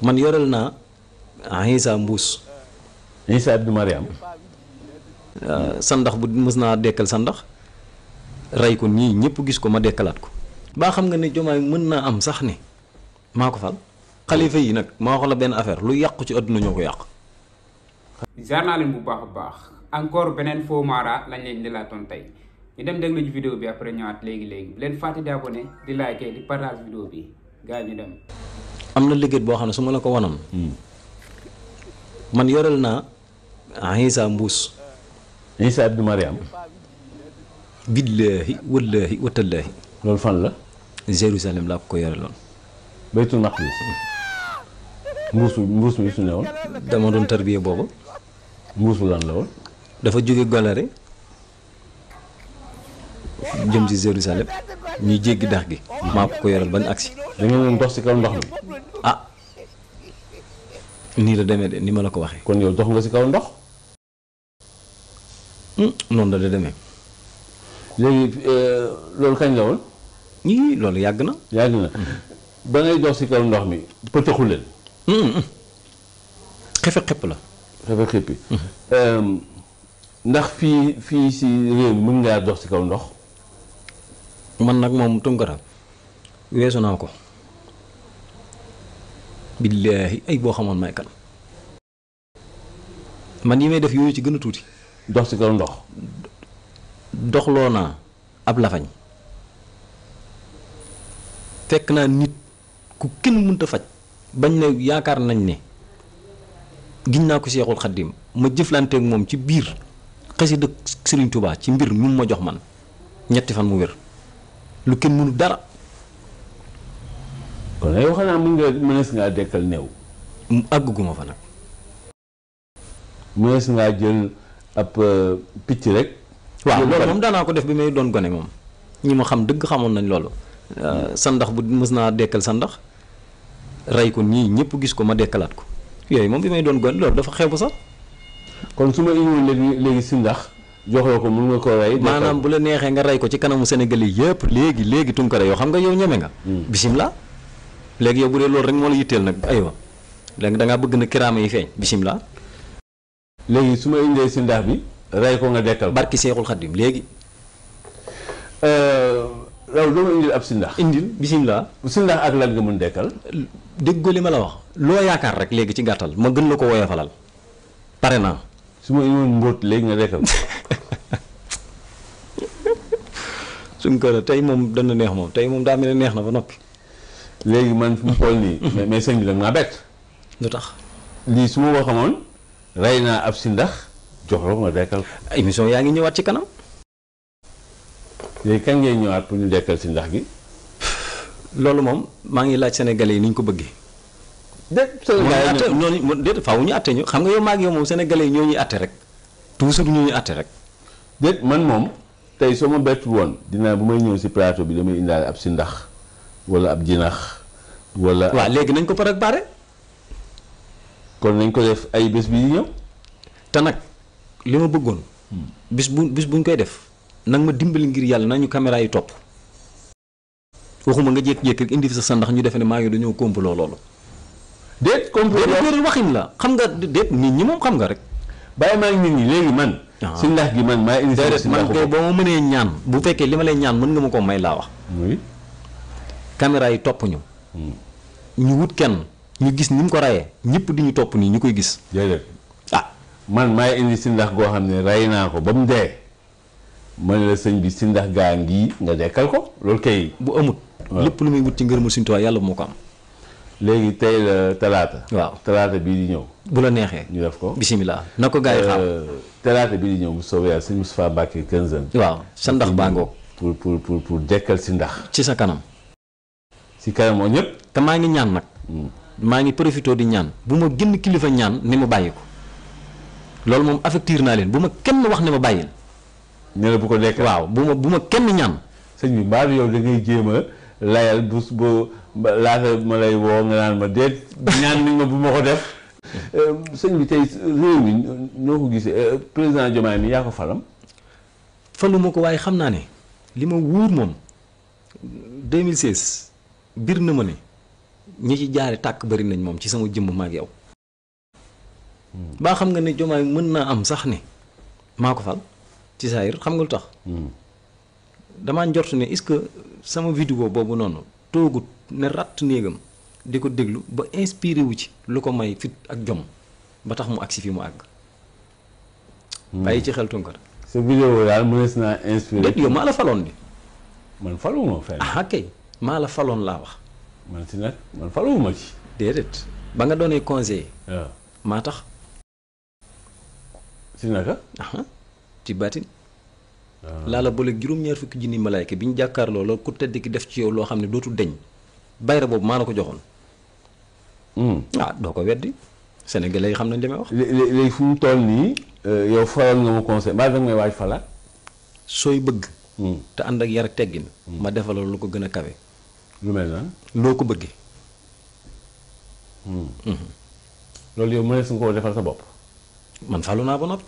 man yorel naa Isa mbuus. Isa Abdou Mariam. sandax bu mës naa dekkal sandax rey ko nii ñëpp gis ko ma dekkalaat ko. baa xam nga ne Diomaye mën naa am sax ne maa ko fal. xalifa yi nag ma wax la benn affaire lu yàqu ci àdduna ñoo ko yàq. jaar naa leen bu baax a baax encore beneen faux mara lañ leen di laatoon tey ñu dem déglu ci vidéo bi après ñëwaat léegi bu leen fàtte di abonné di liker di partage vidéo bi gars ñu dem. am na liggéey boo xam ne su ma la ko wanoon. man yorel naa Isa mbuus. Isa Abdou Mariam. billaahi wallaahi watallaahi. loolu fan la. Jérusalem laa ko yoreloon. Baytul Maqdis. mbuus mi su ne woon. dama doon tarbiye boobu. mbuus bu lan la woon. dafa jóge Golare jëm ci Jérusalem ñuy jéggi dex gi. maa ko yoreel bañ agsi. da ngeen doon dox ci kaw ndox mi. ah nii la demee de ni ma la ko waxee. kon yow dox nga ci kaw ndox. noonu la de demee. léegi loolu kañ la woon. ñii loolu yàgg na. yàgg na ba ngay dox ci kaw ndox mi pëtëxu leen. xefe xepp la. xefe xeppi. ndax fii ci réew mi mën ngaa dox ci kaw ndox. man nag moom Tounkara weesu naa ko. billaahi ay boo xamoon may kan. man yi may def yooyu ci gën a tuuti. dox ci kaw ndox. doxloo naa ab lafañ. fekk naa nit ku kenn mënta faj. bañ ne yaakaar nañ ne giñ naa ko Seexul Xaddim ma jëflanteek moom ci biir xasida Sëriñ Tuubaa ci mbir mi ma jox man ñetti fan mu wér lu kenn mënu dara. kon yow xanaa mënees ngaa dekkal néew. àgguma fa nag. mënees ngaa jël ab picc rek. waaw loolu moom daanaa ko def bi may doon gone moom ñi ma xam dëgg xamoon nañ loolu. sandax bu mës naa dekkal sandax rey ko nii ñëpp gis ko ma dekkalaat ko yooyu moom bi may doon gone loolu dafa xeebu sax. kon su ma indiwoon léegi si ndax joxoo ko mën nga ko rey. maanaam bu la neexee nga rey ko ci kanamu Sénégalais yëpp léegi Tounkara yoo xam nga yow ñeme nga. bisimilah. léegi yow bu dee loolu rek moo la yitteel nag aywa léegi da ngaa bëgg na kiraama yi feeñ bisimilah. léegi su ma indee si ndax bi rey ko nga dekkal. barki Seexul Xaddim léegi. raw doo ma indil ab si ndax. indil bisimilah. si ndax ak lan nga mën dekkal. déggoo li ma la wax loo yaakaar rek léegi ci gàttal ma gën la ko woyofalal pare naa. su ma indiwoon mbóot léegi nga dekkal. Tounkara tey moom dana neex moom tey moom daa mel ne neex na ba noppi. léegi man fi mu toll nii. mais sëñ bi nag maa bett. lu tax. lii su ma ko xamoon rey naa ab si ndax jox la ko nga dekkal. émission yaa ngi ñëwaat ci kanam. léegi kañ ngay ñëwaat pour ñu dekkal si ndax gi. loolu moom maa ngi laaj sénégalais yi ni ñu ko bëggee. déet faaw ñu atte ñu xam nga yow maa ngi yow moom sénégalais yi ñoo ñuy atte rek toujours ñoo ñuy atte rek. déet man moom tey soo ma bettul woon dinaa bu may ñëw si plateau bi damay indaale ab si ndax wala ab jinax wala. waaw léegi nañ ko préparé. kon nañ ko def ay bés bi di ñëw. te nag li ma bëggoon. bis buñ koy def nag ma dimbali ngir yàlla nañu caméra yi topp. waxuma nga jékki-jékki rek indi fi sa ndax ñu defe ne maa ngi dañoo complot loolu. déet complot loolu waxin la xam nga déet nit ñi moom xam nga rek. bàyyi maa ngi nit ñi léegi man. si ndax gi man maa indi. si man kay boo ma mënee ñaan bu fekkee li ma lay ñaan mën nga ma ko may laa wax. oui. caméra yi topp ñu. ñu wut kenn ñu gis ni mu ko rayee ñëpp di ñu topp nii ñu koy gis. déedéet ah man maa indi si ndax goo xam ne rey naa ko ba mu dee. man la sëñ bi si ndax gaa ngi nga dekkal ko loolu kay. bu amut. lépp lu muy wut ci ngërëmu Sëñ Tuubaa yàlla moo ko am. léegi tey la talaata. waaw talaata bii di ñëw. bu la neexee ñu def ko. bisimilah na ko gars yi xam. talaata bii di ñëw bu soobee yàlla sëñ Moustapha Mbacké Kenzen. waaw sa ndax baa ngoog. pour dekkal si ndax. ci sa kanam. si kanam oo ñëpp. te maa ngi ñaan nag. maa ngi profité di ñaan bu ma gën kilifa ñaan ni ma bàyyi ko. loolu moom affectir naa leen bu ma kenn wax ne ma bàyyil. ne la bu ko dekkal. waaw bu ma kenn ñaan. sëñ bi mbaa yow da ngay jéem a layal bu laata ma lay woo nga naan ma déet ñaan nañ ma bu ma ko def. sëñ bi tey réew mi noo ko gisee président Diomaye mi yaa ko falam. faluma ko waaye xam naa ne li ma wóor moom 2016 bir na ma ne ñi ci jaare tàkk bari nañ moom ci sama jëmm maag yow. baa xam nga ne Diomaye mën naa am sax ne maa ko fal ci saayir xam nga lu tax. damaa njort ne est-ce que sama vidéo boobu noonu toogut ne ratt néegam di ko déglu ba inspiré wu ci lu ko may fit ak jom ba tax mu agsi fi mu àgg. bàyyi ci xel Tunkara. sa vidéo daal mënees naa inspiré. déet yow maa la faloon di. man faluma fenn. ah kay maa la faloon laa wax. man si nag man faluma ci. déedéet ba nga doonee conseiller. waaw maa tax. si naka. ci baatin. laa la booleeg juróom-ñaar fukki junni malaayka bi ñu jàkkaarloo loolu ku tedd ki def ci yow loo xam ne dootul deñ bayra boobu maa la ko joxoon. doo ko weddi sénégalais yi xam nañ li may wax. léegi fu mu toll nii yow faloon nga ma conseil mbaa danga may waaj falaat. sooy bëgg. te ànd ak yar ak teggin. ma defal lu ko gën a kawe. lu mel nan loo ko bëggee. loolu yow mënees nga koo defal sa bopp. man falu naa ba noppi.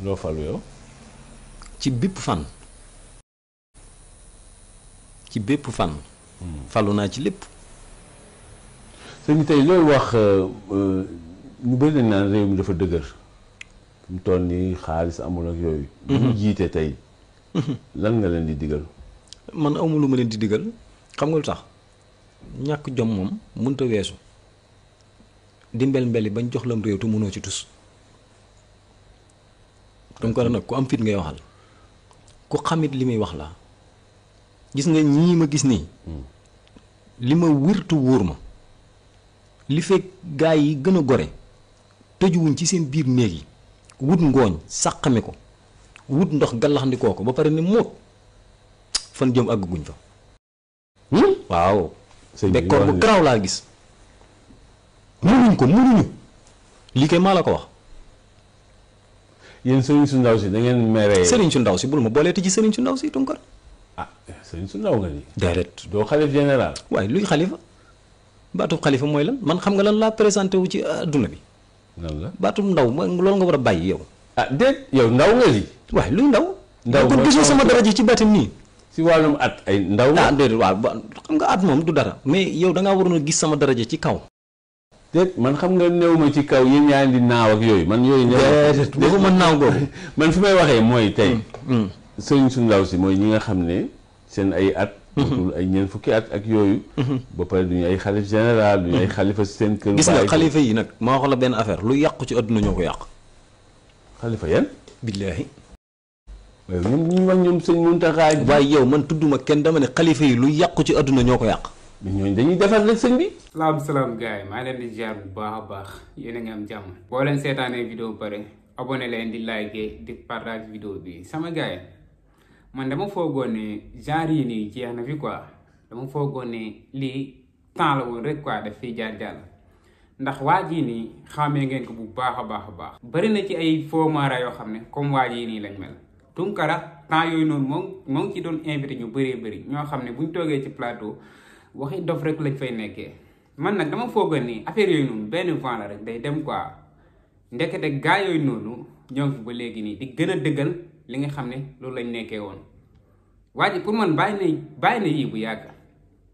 loo falu yow. ci bépp fan. ci bépp fan. falu naa ci lépp. sëñ bi tey loolu wax ñu bëri nañ naan réew mi dafa dëgër. fi mu toll nii xaalis amul ak yooyu. bu ñu jiite tey. lan nga leen di digal. man awma lu ma leen di digal xam nga lu tax ñàkk jom moom mënta weesu di mbel-mbeli bañ jox lam réew te mënoo ci tus. donc nag ku am fit ngay waxal ku xamit li muy wax la gis nga ñii ma gis nii li ma wërtu wóor ma li fekk gaa yi gën a gore tëjuwuñ ci seen biir néeg yi wut ngooñ sàqami ko wut ndox gallaxndikoo ko ba pare ne moot fan jëm àgguñ fa. waaw. bekkoor bu garaaw laa gis. mënuñu lii kay maa la ko wax. yéen sëriñ su ndaw si da ngeen mere. sëriñ su ndaw si bul ma booleeti ci sëriñ su ndaw si Tunkara. sëriñ su ndaw nga nii. déedéet. doo xalif général. waaye luy xalifa baatu xalifa mooy lan man xam nga lan laa présenté wu ci adduna bi. lan la baatu ndaw loolu nga war a bàyyi yow. déet yow ndaw nga lii. waaye luy ndaw. ndaw kon gisoo sama daraja ci baatin nii. si wàllum at ay ndaw. déedéet waaw xam nga at moom du dara mais yow da ngaa waroon a gis sama daraja ci kaw. déet man xam nga néew ma ci kaw yéen ñaa di naaw ak yooyu man yooyu. déedéet boobu man naaw boobu. man fi may waxee mooy tey. sëriñ su ndaw si mooy ñi nga xam ne seen ay at. matul ay ñeent fukki at ak yooyu. ba pare duñu ay xalif général duñu ay xalifa seen kër. gis nga xalifa yi nag maa wax la benn affaire lu yàqu ci adduna ñoo ko yàq. xalifa yan. billaahi. waaye ñoom ñu wax ñoom sëñ Muntaxa. waaye yow man tudduma kenn dama ne xalifa yi lu yàqu ci adduna ñoo ko yàq. mais ñooñu dañuy defar rek sëñ bi. salaam gars yi maa leen di ziar bu baax a baax yéen a ngi am jàmm. boo leen seetaanee vidéo pare abonné leen di liker di partage vidéo bi sama gars yi man dama foogoon ne genre yi nii jeex na fi quoi dama foogoon ne lii temps la woon rek quoi daf fiy jaar jàll ndax waa jii nii xàmmee ngeen ko bu baax a baax a baax. bari na ci ay faux mara yoo xam ne comme waa jii nii lañ mel. Tunkara temps yooyu noonu moo ngi ci doon invité ñu bëree bëri ñoo xam ne buñ toogee ci plateau. waxi dof rek lañ fay nekkee man nag dama foogoon ni affaire yooyu noonu benn vent la rek day dem quoi ndekete gaa yooyu noonu ñoo ngi fi ba léegi nii di gën a dëggal li nga xam ne loolu lañ nekkee woon. waa ji pour man bàyyi na yii bu yàgg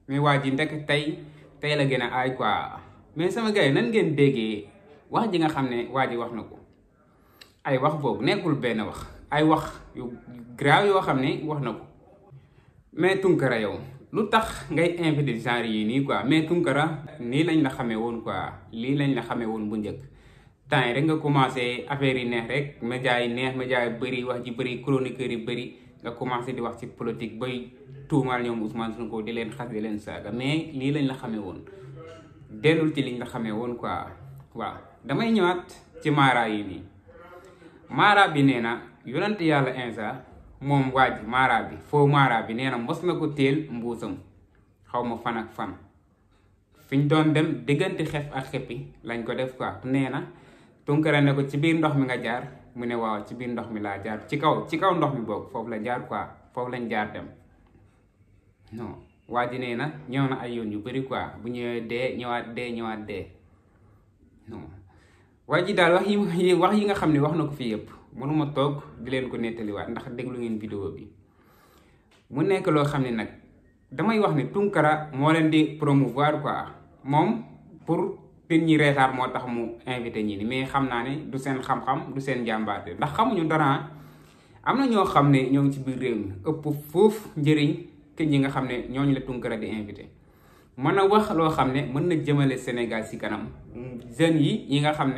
mais waa ji ndek tey la gën a aay quoi mais sama gars yi nan ngeen déggee wax ji nga xam ne waa ji wax na ko ay wax boobu nekkul benn wax ay wax yu grave yoo xam ne wax na ko mais Tunkara yow. lu tax ngay invité genre yi nii quoi mais Tunkara nii lañ la xamee woon quoi lii lañ la xamee woon bu njëkk temps yi rek nga commencé affaire yi neex rek média yi neex média yi bëri wax ji bëri chroniqueurs yi bëri nga commencé di wax ci politique bay tuumaal ñoom Ousmane Sonko di leen xas di leen saaga mais lii lañ la xamee woon dellul ci liñ la xamee woon quoi waaw damay ñëwaat ci Mara yi nii Mara bi nee na yonent yàlla Insa moom waa ji Mara bi foo Mara bi nee na mos na ko téel mbuusam xaw ma fan ak fan fi ñu doon dem diggante xef ak xeppi lañ ko def quoi nee na Tunkara ne ko ci biir ndox mi nga jaar mu ne waaw ci biir ndox mi laa jaar ci kaw ndox mi boog foofu la jaar quoi foofu lañ jaar dem non waa ji nee na ñëw na ay yoon yu bëri quoi bu ñëwee dee ñëwaat dee non waa ji daal wax yi nga xam ne wax na ko fii yëpp mënuma toog di leen ko nettaliwaat ndax déglu ngeen vidéo bi mu nekk loo xam ne nag damay wax ne Tunkara moo leen di promouvoir quoi moom pour nit ñi reetaar moo tax mu invité ñi ni mais xam naa ne du seen xam-xam du seen jàmbaarte ndax xamuñu dara. am na ñoo xam ne ñoo ngi ci biir réew mi ëpp foofu njëriñ ke ñi nga xam ne ñooñu la Tunkara di invité mën a wax loo xam ne mën na jëmale Sénégal ci kanam jeunes yi nga xam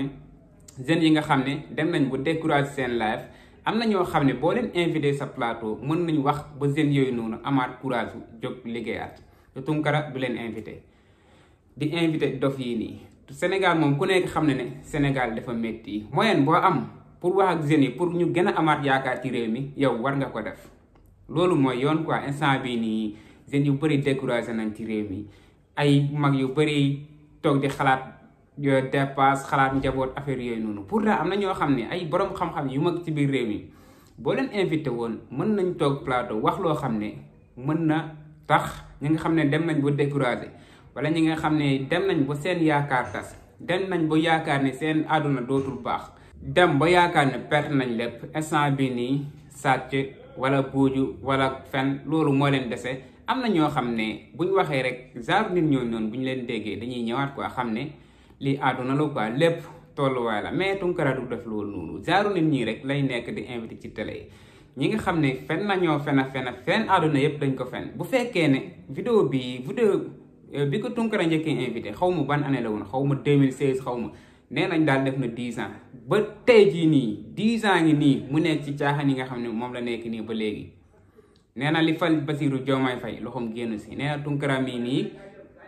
ne dem nañ bu découragé seen live am na ñoo xam ne boo leen invité sa plateau mën nañ wax ba jeunes yooyu noonu amaat courage jóg liggéeyaat te Tunkara du leen invité di invité dof yi nii Sénégal moom ku nekk xam ne ne Sénégal dafa métti moyen boo am pour wax ak jeunes yi pour ñu gën a amaat yaakaar ci réew mi yow war nga ko def loolu mooy yoon quoi instant bii nii jeunes yu bëri découragé nañ ci réew mi ay mag yu bëri toog di xalaat dépasse xalaat njaboot affaire yooyu noonu pourtant am na ñoo xam ne ay borom xam-xam yu mag ci biir réew mi boo leen invité woon mën nañ toog plateau wax loo xam ne mën na tax ñi nga xam ne dem nañ ba découragé wala ñi nga xam ne dem nañ ba seen yaakaar tas dem nañ ba yaakaar ne seen àdduna dootul baax dem ba yaakaar ne perte nañ lépp instant bi nii sàcc wala buuju wala fen loolu moo leen dese am na ñoo xam ne buñ waxee rek genre nit ñooñu noonu buñ leen déggee dañuy ñëwaat quoi xam ne lii àdduna la quoi lépp tolluwaay la mais Tunkara du def loolu noonu genre nit ñi rek lay nekk di invité ci télé ñi nga xam ne fen nañoo fen àdduna yëpp dañ ko fen bu fekkee ne vidéo bi ko Tunkara njëkkee invité xaw ma ban année la woon xaw ma 2016 xaw ma nee nañ daal def na 10 ans ba tey jii nii 10 ans ngi nii mu nekk ci caaxaan yi nga xam ne moom la nekk nii ba léegi nee na li fal Bassirou Diomaye Faye loxoom génn si nee na Tunkara mii nii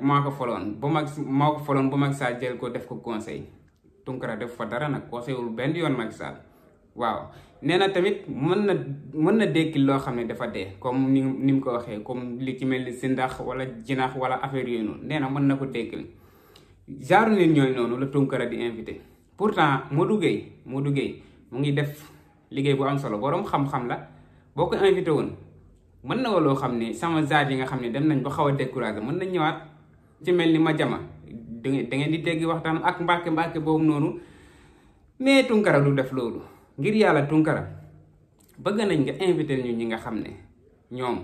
maa ko faloon ba Macky Sall jël ko def ko conseil Tunkara def fa dara nag conseillul benn yoon Macky Sall waaw nee na tamit mën na dékkil loo xam ne dafa dee comme ni mu ko waxee comme li ci mel ni si ndax wala jinax wala affaire yooyu noonu nee na mën na ko dékkil genre nit ñooyu noonu la Tunkara di invité pourtant Modou Gueye mu ngi def liggéey bu am solo borom xam-xam la boo ko invité woon mën na loo xam ne sama genre yi nga xam ne dem nañ ba xaw a découragé mën nañ ñëwaat ci mel ni Madiama da ngeen di dégg waxtaan ak Mbàkke boobu noonu mais Tunkara du def loolu ngir yàlla Tunkara bëgg nañ nga invité ñu ñi nga xam ne ñoom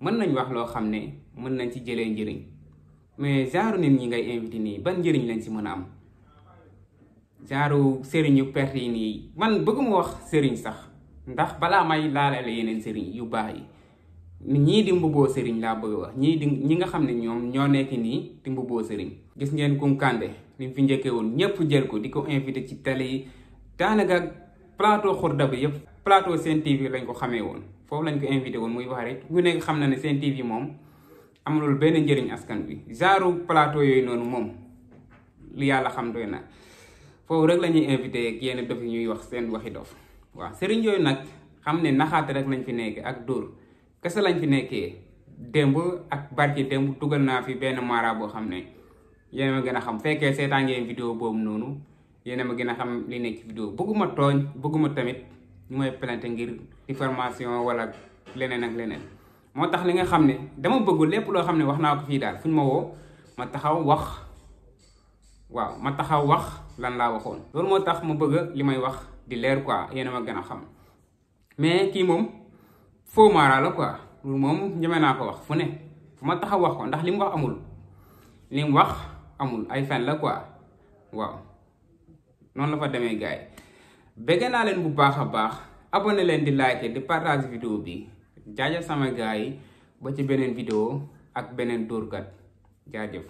mën nañ wax loo xam ne mën nañ ci jëlee njëriñ mais genre nit ñi ngay invité nii ban njëriñ lañ ci mën a am genre sëriñ yu perte yi nii man bëgguma wax sëriñ sax ndax balaa may laale yeneen sëriñ yu baax yi ñii di mbubboo sëriñ laa bëgg wax ñi nga xam ne ñoom ñoo nekk nii di mbubboo sëriñ gis ngeen Kunkande ni mu fi njëkkee woon ñëpp jël ko di ko invité ci télé yi daanaka plateau xurda bi yëpp plateau Sen TV lañ ko xamee woon foofu lañ ko invité woon muy wax rek ku nekk xam na ne Sen TV moom amulul benn njëriñ askan bi genre plateau yooyu noonu moom li yàlla xam doy na foofu rek la ñuy invité ak yenn dof yi ñuy wax seen waxi dof waaw sëriñ yooyu nag xam ne naxaate rek lañ fi nekk ak dóor kese lañ fi nekkee démb ak barki démb dugal naa fi benn mara boo xam ne yéen ma gën a xam fekkee seetaan ngeen vidéo boobu noonu yéen ma gën a xam li nekk vidéo bëgguma tooñ bëgguma tamit ñu may plainte ngir diffamation wala leneen ak leneen moo tax li nga xam ne dama bëgg lépp loo xam ne wax naa ko fii daal fu ñu ma woo ma taxaw wax lan laa waxoon loolu moo tax ma bëgg li may wax di leer quoi yéen ma gën a xam mais kii moom faux mara la quoi loolu moom ñeme naa ko wax fu ne fu ma taxaw wax ko ndax li mu wax amul ay fen la quoi waaw noonu la fa demee gars yi bëgg naa leen bu baax a baax abonné leen di like di partage vidéo bi jaajëf sama gars yi ba ci beneen vidéo ak beneen dóorkat jaajëf